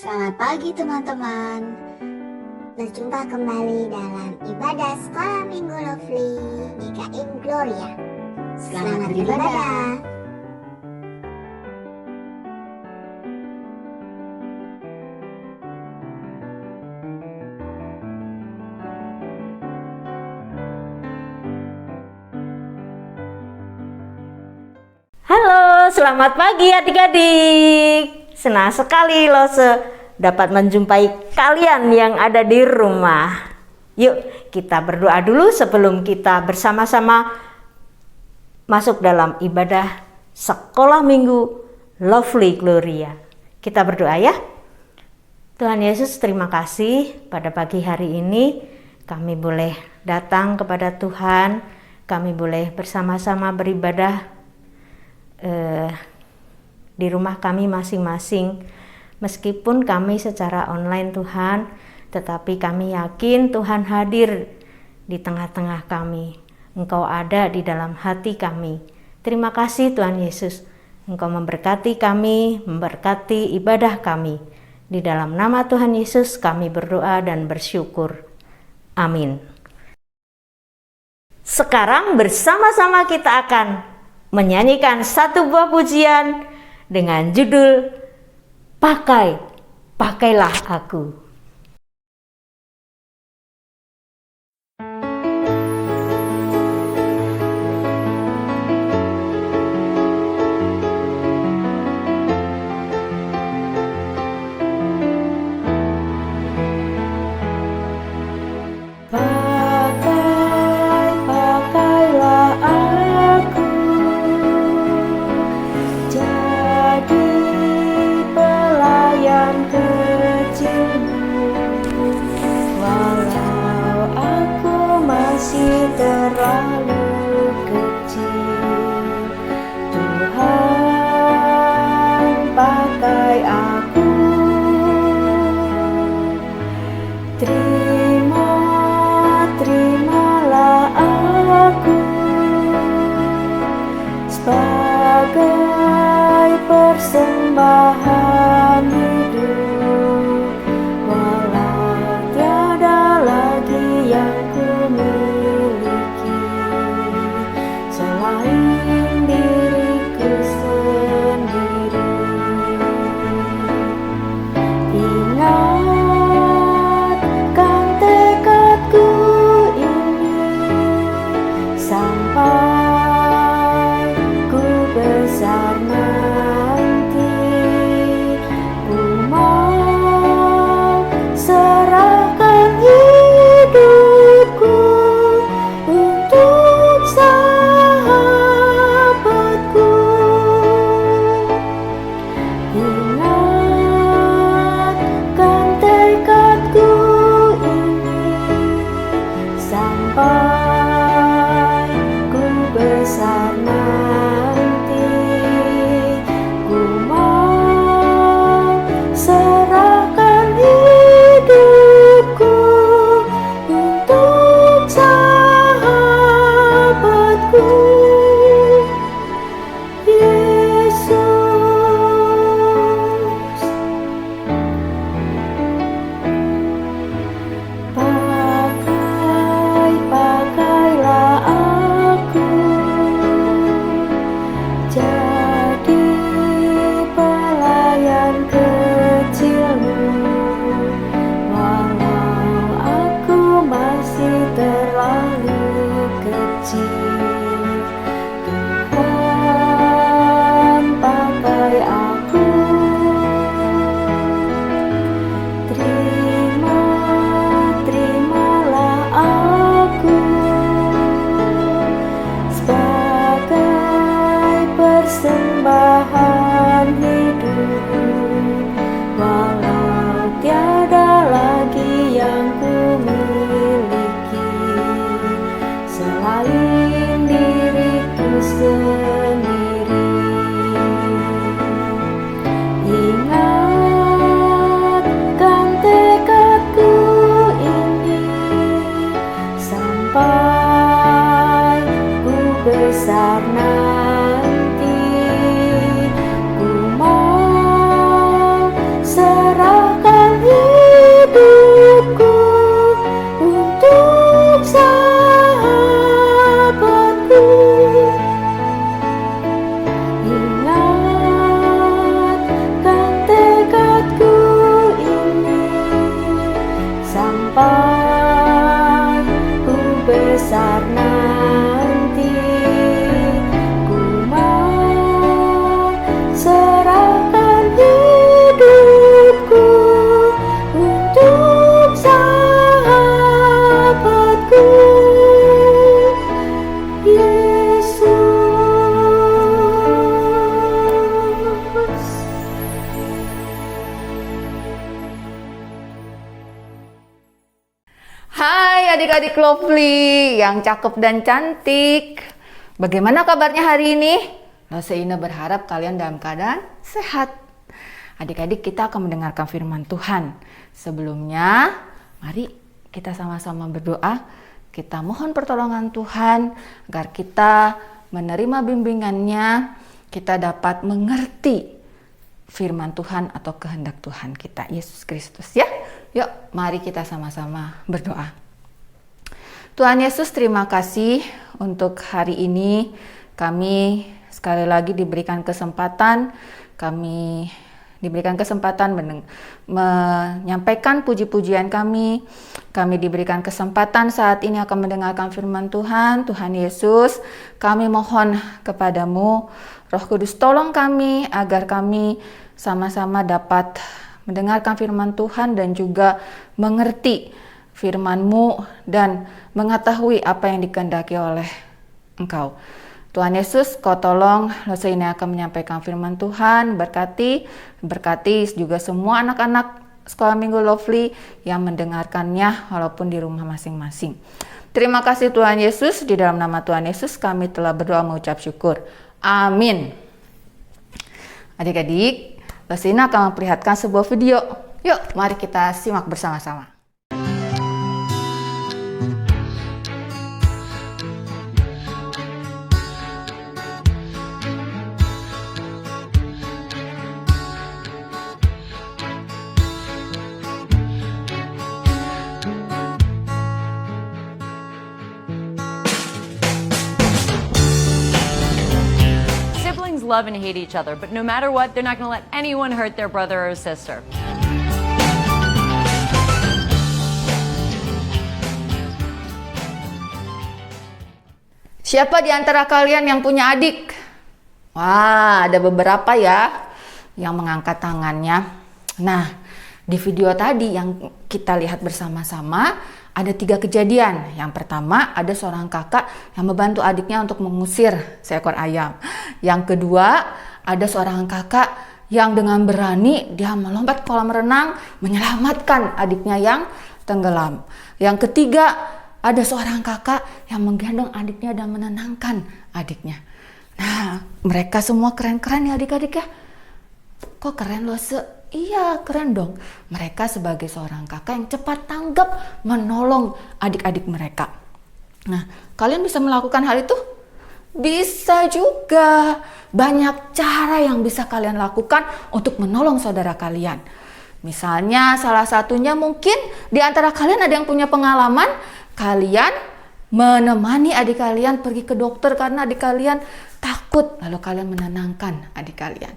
Selamat pagi teman-teman. Berjumpa kembali dalam ibadah sekolah minggu Lovely GKM Gloria. Selamat beribadah. Halo, selamat pagi adik-adik. Senang sekali loh dapat menjumpai kalian yang ada di rumah. Yuk kita berdoa dulu sebelum kita bersama-sama masuk dalam ibadah sekolah minggu Lovely Gloria. Kita berdoa ya. Tuhan Yesus, terima kasih pada pagi hari ini kami boleh datang kepada Tuhan. Kami boleh bersama-sama beribadah di rumah kami masing-masing. Meskipun kami secara online Tuhan, tetapi kami yakin Tuhan hadir di tengah-tengah kami. Engkau ada di dalam hati kami. Terima kasih Tuhan Yesus. Engkau memberkati kami, memberkati ibadah kami. Di dalam nama Tuhan Yesus kami berdoa dan bersyukur. Amin. Sekarang bersama-sama kita akan menyanyikan satu buah pujian dengan judul Pakailah Aku. Terimalah aku sebagai persembahan hidup, walau tiada lagi yang ku miliki selain diriku sendiri. Ingatkan tekadku ini sampai ku besar nanti. Ku mau serahkan hidupku untuk sahabatku. Ingatkan tekadku ini sampai ku besar nanti. Ku mau serahkan hidupku untuk sahabatku. Yesus, Hai adik-adik lovely yang cakep dan cantik. Bagaimana kabarnya hari ini? Loseina berharap kalian dalam keadaan sehat. Adik-adik, kita akan mendengarkan firman Tuhan. Sebelumnya, mari kita sama-sama berdoa. Kita mohon pertolongan Tuhan agar kita menerima bimbingannya, kita dapat mengerti firman Tuhan atau kehendak Tuhan kita, Yesus Kristus ya. Yuk, mari kita sama-sama berdoa. Tuhan Yesus, terima kasih untuk hari ini. Kami sekali lagi diberikan kesempatan, menyampaikan puji-pujian kami. Kami diberikan kesempatan saat ini akan mendengarkan firman Tuhan. Tuhan Yesus, kami mohon kepadamu, Roh Kudus, tolong kami agar kami sama-sama dapat mendengarkan firman Tuhan dan juga mengerti firman-Mu dan mengetahui apa yang dikehendaki oleh Engkau. Tuhan Yesus, Kau tolong Loseina akan menyampaikan firman Tuhan. Berkati juga semua anak-anak Sekolah Minggu Lovely yang mendengarkannya walaupun di rumah masing-masing. Terima kasih Tuhan Yesus, di dalam nama Tuhan Yesus kami telah berdoa mengucap syukur. Amin. Adik-adik, Loseina akan memperlihatkan sebuah video. Yuk, mari kita simak bersama-sama. Love and hate each other, but no matter what, they're not going to let anyone hurt their brother or sister. Siapa di antara kalian yang punya adik? Wah, ada beberapa ya yang mengangkat tangannya. Nah, di video tadi yang kita lihat bersama-sama, ada 3 kejadian. Yang pertama, ada seorang kakak yang membantu adiknya untuk mengusir seekor ayam. Yang kedua, ada seorang kakak yang dengan berani dia melompat ke kolam renang menyelamatkan adiknya yang tenggelam. Yang ketiga, ada seorang kakak yang menggendong adiknya dan menenangkan adiknya. Nah, mereka semua keren-keren ya adik-adik ya. Kok keren loh, Iya, keren dong. Mereka sebagai seorang kakak yang cepat tanggap menolong adik-adik mereka. Nah, kalian bisa melakukan hal itu? Bisa juga. Banyak cara yang bisa kalian lakukan untuk menolong saudara kalian. Misalnya salah satunya mungkin di antara kalian ada yang punya pengalaman, kalian menemani adik kalian pergi ke dokter karena adik kalian takut, lalu kalian menenangkan adik kalian.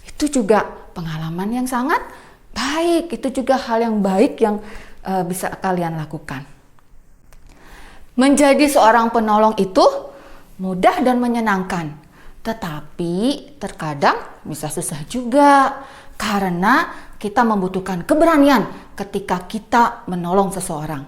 Itu juga pengalaman yang sangat baik. Itu juga hal yang baik yang bisa kalian lakukan. Menjadi seorang penolong itu mudah dan menyenangkan. Tetapi terkadang bisa susah juga. Karena kita membutuhkan keberanian ketika kita menolong seseorang.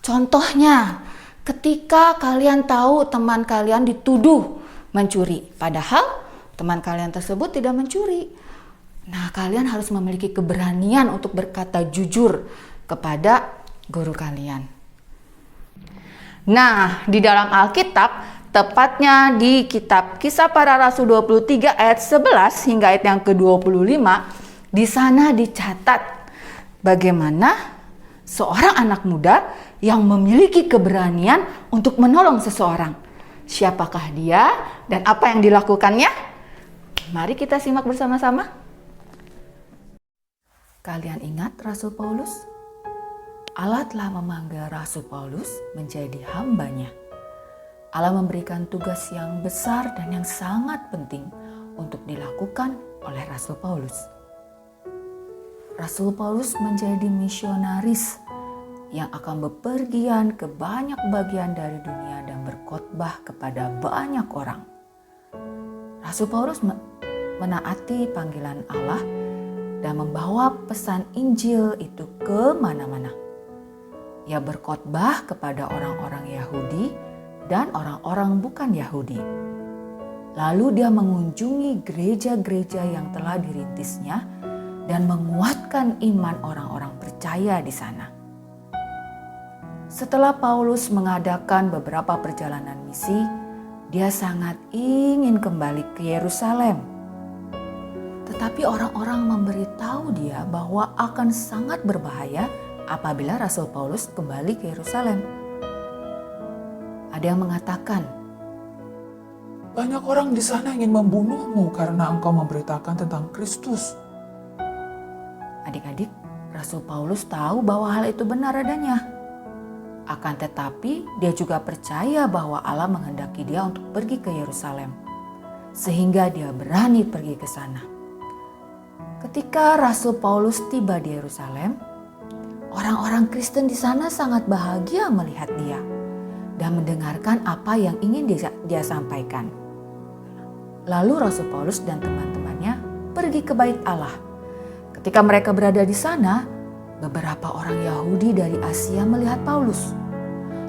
Contohnya, ketika kalian tahu teman kalian dituduh mencuri. Padahal teman kalian tersebut tidak mencuri. Nah, kalian harus memiliki keberanian untuk berkata jujur kepada guru kalian. Nah, di dalam Alkitab, tepatnya di kitab Kisah Para Rasul 23 ayat 11 hingga ayat yang ke-25, di sana dicatat bagaimana seorang anak muda yang memiliki keberanian untuk menolong seseorang. Siapakah dia dan apa yang dilakukannya? Mari kita simak bersama-sama. Kalian ingat Rasul Paulus? Allah telah memanggil Rasul Paulus menjadi hambanya. Allah memberikan tugas yang besar dan yang sangat penting untuk dilakukan oleh Rasul Paulus. Rasul Paulus menjadi misionaris yang akan bepergian ke banyak bagian dari dunia dan berkhotbah kepada banyak orang. Rasul Paulus menaati panggilan Allah dan membawa pesan Injil itu ke mana-mana. Ia berkhotbah kepada orang-orang Yahudi dan orang-orang bukan Yahudi. Lalu dia mengunjungi gereja-gereja yang telah dirintisnya dan menguatkan iman orang-orang percaya di sana. Setelah Paulus mengadakan beberapa perjalanan misi, dia sangat ingin kembali ke Yerusalem. Tetapi orang-orang memberitahu dia bahwa akan sangat berbahaya apabila Rasul Paulus kembali ke Yerusalem. Ada yang mengatakan, banyak orang di sana ingin membunuhmu karena engkau memberitakan tentang Kristus. adik-adik, Rasul Paulus tahu bahwa hal itu benar adanya. Akan tetapi dia juga percaya bahwa Allah menghendaki dia untuk pergi ke Yerusalem. Sehingga dia berani pergi ke sana. Ketika Rasul Paulus tiba di Yerusalem, orang-orang Kristen di sana sangat bahagia melihat dia dan mendengarkan apa yang ingin dia sampaikan. Lalu Rasul Paulus dan teman-temannya pergi ke Bait Allah. Ketika mereka berada di sana, beberapa orang Yahudi dari Asia melihat Paulus.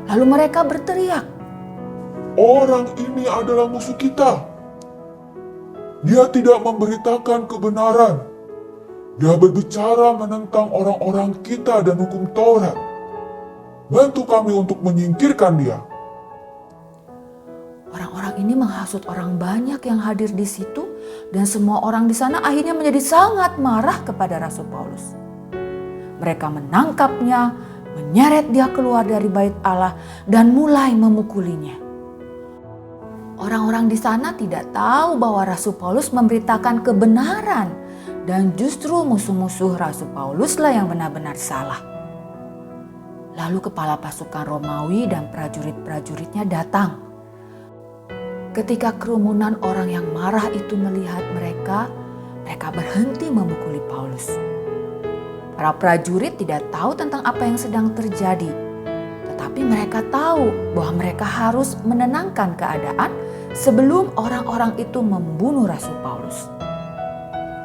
Lalu mereka berteriak, Orang ini adalah musuh kita. Dia tidak memberitakan kebenaran. Dia berbicara menentang orang-orang kita dan hukum Taurat. Bantu kami untuk menyingkirkan dia. Orang-orang ini menghasut orang banyak yang hadir di situ dan semua orang di sana akhirnya menjadi sangat marah kepada Rasul Paulus. Mereka menangkapnya, menyeret dia keluar dari Bait Allah dan mulai memukulinya. Orang-orang di sana tidak tahu bahwa Rasul Paulus memberitakan kebenaran dan justru musuh-musuh Rasul Pauluslah yang benar-benar salah. Lalu kepala pasukan Romawi dan prajurit-prajuritnya datang. Ketika kerumunan orang yang marah itu melihat mereka berhenti memukuli Paulus. Para prajurit tidak tahu tentang apa yang sedang terjadi, tetapi mereka tahu bahwa mereka harus menenangkan keadaan sebelum orang-orang itu membunuh Rasul Paulus.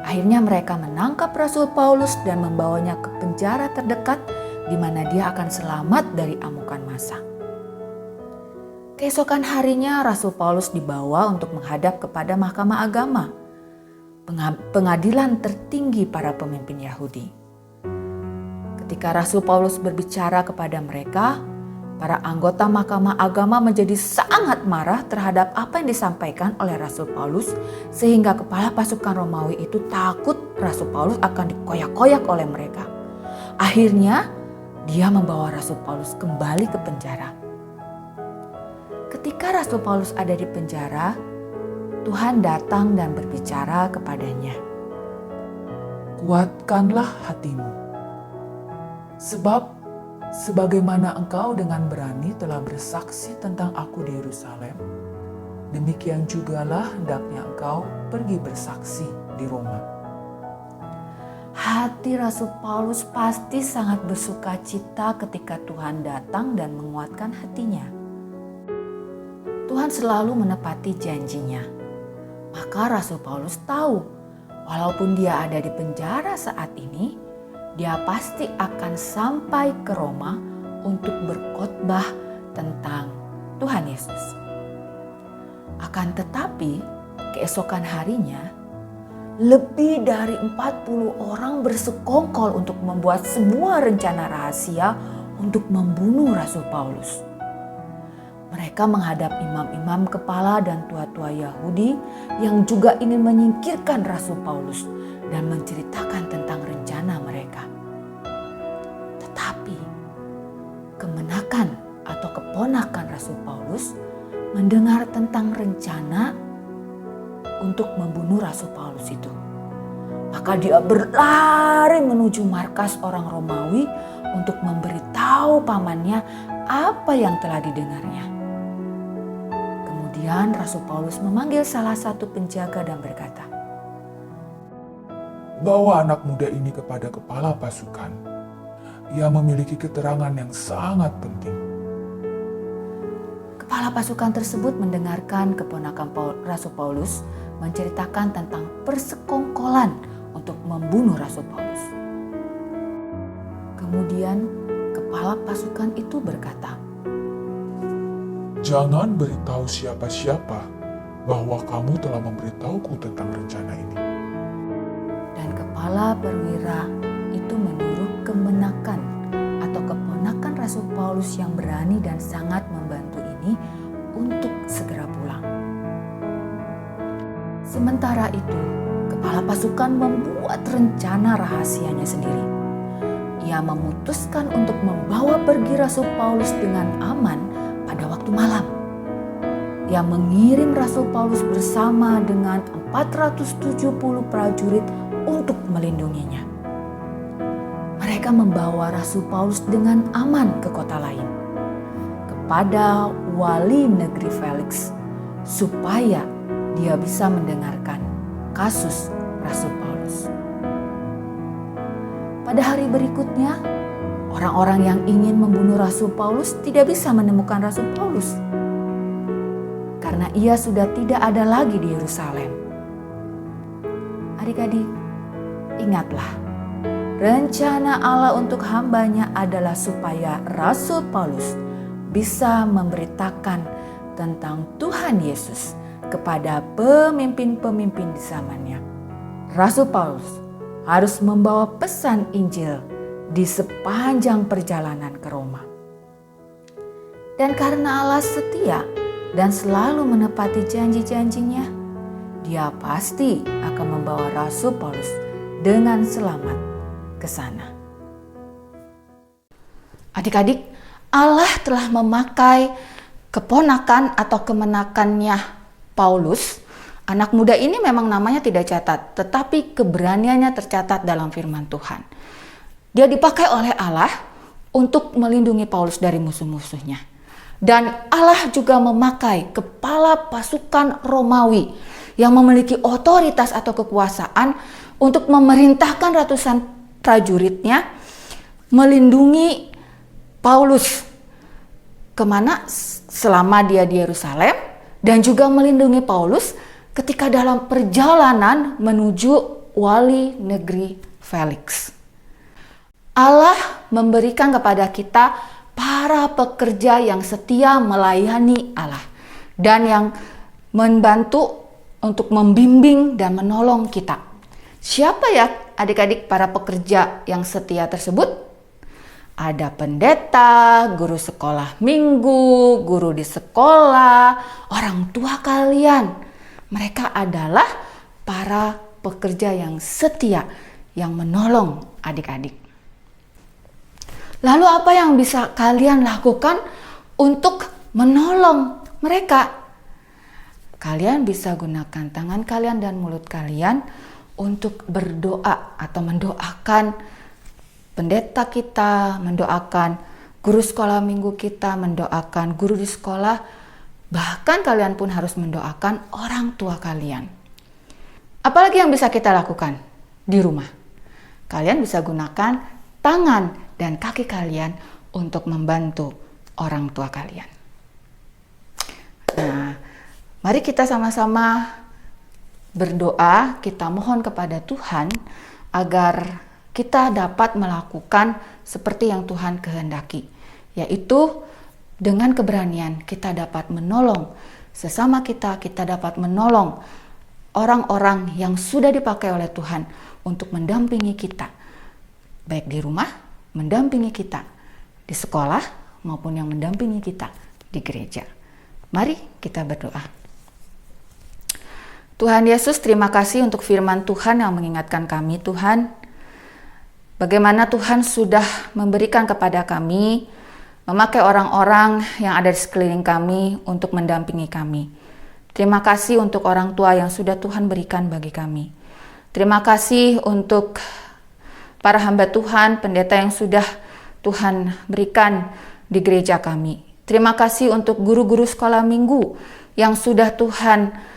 Akhirnya mereka menangkap Rasul Paulus dan membawanya ke penjara terdekat di mana dia akan selamat dari amukan massa. Keesokan harinya Rasul Paulus dibawa untuk menghadap kepada Mahkamah Agama, pengadilan tertinggi para pemimpin Yahudi. Ketika Rasul Paulus berbicara kepada mereka, para anggota Mahkamah Agama menjadi sangat marah terhadap apa yang disampaikan oleh Rasul Paulus, sehingga kepala pasukan Romawi itu takut Rasul Paulus akan dikoyak-koyak oleh mereka. Akhirnya dia membawa Rasul Paulus kembali ke penjara. Ketika Rasul Paulus ada di penjara, Tuhan datang dan berbicara kepadanya. Kuatkanlah hatimu. Sebab sebagaimana engkau dengan berani telah bersaksi tentang aku di Yerusalem, demikian jugalah hendaknya engkau pergi bersaksi di Roma. Hati Rasul Paulus pasti sangat bersuka cita ketika Tuhan datang dan menguatkan hatinya. Tuhan selalu menepati janjinya. Maka Rasul Paulus tahu, walaupun dia ada di penjara saat ini, dia pasti akan sampai ke Roma untuk berkhotbah tentang Tuhan Yesus. Akan tetapi, keesokan harinya, lebih dari 40 orang bersekongkol untuk membuat sebuah rencana rahasia untuk membunuh Rasul Paulus. Mereka menghadap imam-imam kepala dan tua-tua Yahudi yang juga ingin menyingkirkan Rasul Paulus dan menceritakan tentang rencana mereka. Tetapi kemenakan atau keponakan Rasul Paulus mendengar tentang rencana untuk membunuh Rasul Paulus itu. Maka dia berlari menuju markas orang Romawi untuk memberitahu pamannya apa yang telah didengarnya. Kemudian Rasul Paulus memanggil salah satu penjaga dan berkata, Bawa anak muda ini kepada kepala pasukan. Ia memiliki keterangan yang sangat penting. Kepala pasukan tersebut mendengarkan keponakan Rasul Paulus menceritakan tentang persekongkolan untuk membunuh Rasul Paulus. Kemudian kepala pasukan itu berkata, Jangan beritahu siapa-siapa bahwa kamu telah memberitahuku tentang rencana ini. dan kepala perwira itu menyuruh kemenakan atau keponakan Rasul Paulus Paulus yang berani dan sangat membantu ini untuk segera pulang. Sementara itu, kepala pasukan membuat rencana rahasianya sendiri. Ia memutuskan untuk membawa pergi Rasul Paulus dengan aman pada waktu malam. Ia mengirim Rasul Paulus bersama dengan 470 prajurit untuk melindunginya. Mereka membawa Rasul Paulus dengan aman ke kota lain, kepada wali negeri Felix, supaya dia bisa mendengarkan kasus Rasul Paulus. Pada hari berikutnya, orang-orang yang ingin membunuh Rasul Paulus tidak bisa menemukan Rasul Paulus, karena ia sudah tidak ada lagi di Yerusalem. Adik-adik, ingatlah, rencana Allah untuk hambanya adalah supaya Rasul Paulus bisa memberitakan tentang Tuhan Yesus kepada pemimpin-pemimpin di zamannya. Rasul Paulus harus membawa pesan Injil di sepanjang perjalanan ke Roma. Dan karena Allah setia dan selalu menepati janji-janjinya, dia pasti akan membawa Rasul Paulus dengan selamat ke sana. Adik-adik, Allah telah memakai keponakan atau kemenakannya Paulus. Anak muda ini memang namanya tidak catat, tetapi keberaniannya tercatat dalam firman Tuhan. Dia dipakai oleh Allah untuk melindungi Paulus dari musuh-musuhnya. Dan Allah juga memakai kepala pasukan Romawi yang memiliki otoritas atau kekuasaan untuk memerintahkan ratusan prajuritnya melindungi Paulus kemana selama dia di Yerusalem, dan juga melindungi Paulus ketika dalam perjalanan menuju wali negeri Felix. Allah memberikan kepada kita para pekerja yang setia melayani Allah dan yang membantu untuk membimbing dan menolong kita. Siapa ya adik-adik para pekerja yang setia tersebut? Ada pendeta, guru sekolah minggu, guru di sekolah, orang tua kalian. Mereka adalah para pekerja yang setia yang menolong adik-adik. Lalu apa yang bisa kalian lakukan untuk menolong mereka? Kalian bisa gunakan tangan kalian dan mulut kalian untuk berdoa atau mendoakan pendeta kita, mendoakan guru sekolah minggu kita, mendoakan guru di sekolah. Bahkan kalian pun harus mendoakan orang tua kalian. Apalagi yang bisa kita lakukan di rumah? Kalian bisa gunakan tangan dan kaki kalian untuk membantu orang tua kalian. Nah, mari kita sama-sama berdoa, kita mohon kepada Tuhan agar kita dapat melakukan seperti yang Tuhan kehendaki, yaitu dengan keberanian kita dapat menolong sesama kita, kita dapat menolong orang-orang yang sudah dipakai oleh Tuhan untuk mendampingi kita, baik di rumah, mendampingi kita di sekolah, maupun yang mendampingi kita di gereja. Mari kita berdoa. Tuhan Yesus, terima kasih untuk firman Tuhan yang mengingatkan kami, Tuhan, bagaimana Tuhan sudah memberikan kepada kami, memakai orang-orang yang ada di sekeliling kami untuk mendampingi kami. Terima kasih untuk orang tua yang sudah Tuhan berikan bagi kami. Terima kasih untuk para hamba Tuhan, pendeta yang sudah Tuhan berikan di gereja kami. Terima kasih untuk guru-guru sekolah minggu yang sudah Tuhan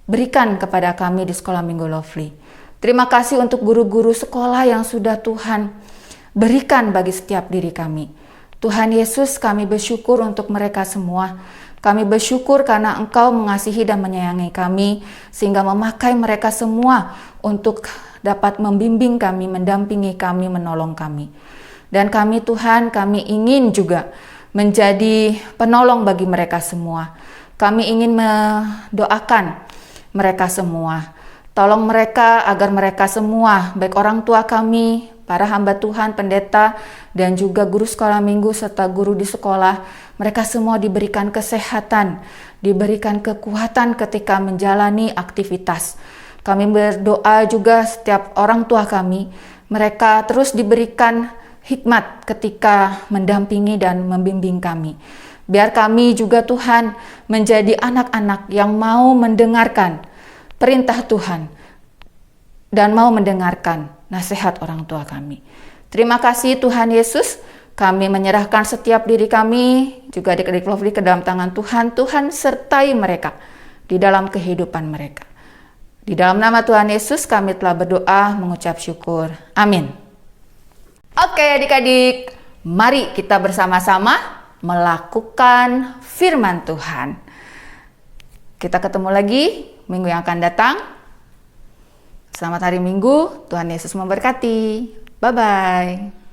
berikan kepada kami di sekolah minggu Lovely. Terima kasih untuk guru-guru sekolah yang sudah Tuhan berikan bagi setiap diri kami. Tuhan Yesus, kami bersyukur untuk mereka semua. Kami bersyukur karena Engkau mengasihi dan menyayangi kami, sehingga memakai mereka semua untuk dapat membimbing kami, mendampingi kami, menolong kami. Dan kami Tuhan, kami ingin juga menjadi penolong bagi mereka semua. Kami ingin mendoakan mereka semua. Tolong mereka agar mereka semua, baik orang tua kami, para hamba Tuhan, pendeta, dan juga guru sekolah minggu serta guru di sekolah. Mereka semua diberikan kesehatan, diberikan kekuatan ketika menjalani aktivitas. Kami berdoa juga setiap orang tua kami, mereka terus diberikan hikmat ketika mendampingi dan membimbing kami. Biar kami juga Tuhan menjadi anak-anak yang mau mendengarkan perintah Tuhan dan mau mendengarkan nasihat orang tua kami. Terima kasih Tuhan Yesus, kami menyerahkan setiap diri kami, juga adik-adik Lovely ke dalam tangan Tuhan. Tuhan sertai mereka di dalam kehidupan mereka. Di dalam nama Tuhan Yesus kami telah berdoa mengucap syukur. Amin. Oke adik-adik, mari kita bersama-sama melakukan firman Tuhan. Kita ketemu lagi minggu yang akan datang. Selamat hari Minggu, Tuhan Yesus memberkati. Bye-bye.